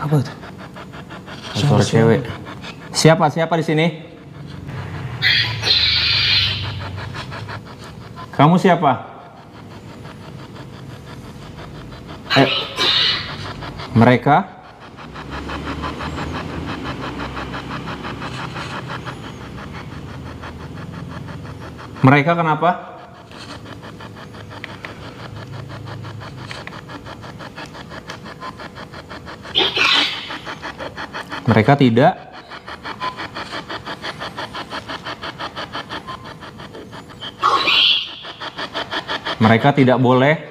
Apa tuh? Suara cewek. Siapa di sini? Kamu siapa? Mereka? Mereka kenapa? Mereka tidak. Mereka tidak boleh.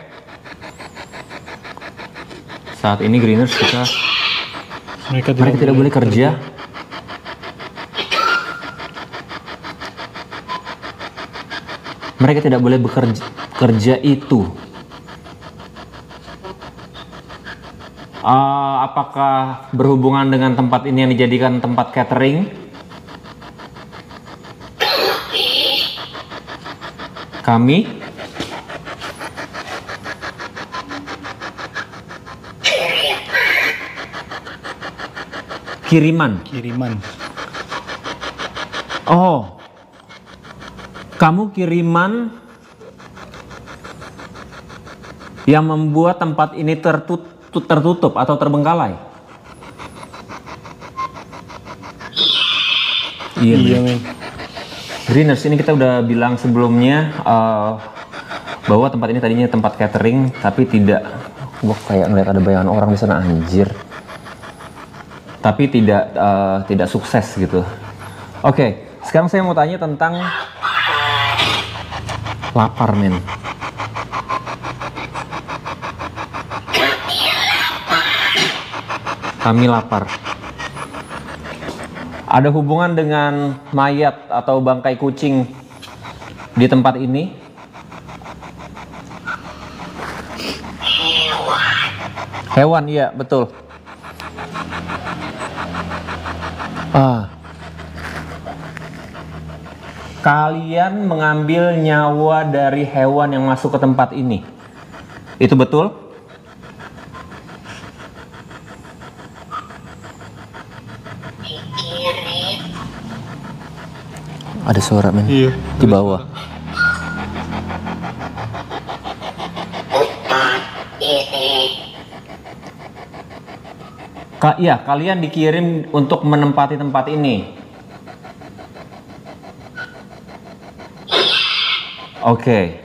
Saat ini Griners mereka tidak boleh kerja. Mereka tidak boleh bekerja itu. Apakah berhubungan dengan tempat ini yang dijadikan tempat catering? Kami kiriman. Oh, kamu kiriman yang membuat tempat ini tertutup atau terbengkalai? Iya, men. Griners, ini kita udah bilang sebelumnya bahwa tempat ini tadinya tempat catering, tapi tidak. Gua kayak ngeliat ada bayangan orang di sana, anjir. Tapi tidak sukses gitu. Oke, sekarang saya mau tanya tentang lapar, men. Kami lapar. Ada hubungan dengan mayat atau bangkai kucing di tempat ini? Hewan, iya, betul. Kalian mengambil nyawa dari hewan yang masuk ke tempat ini. Itu betul? Ada suara, men. Iya, di bawah. Iya, kalian dikirim untuk menempati tempat ini. Oke,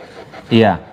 iya.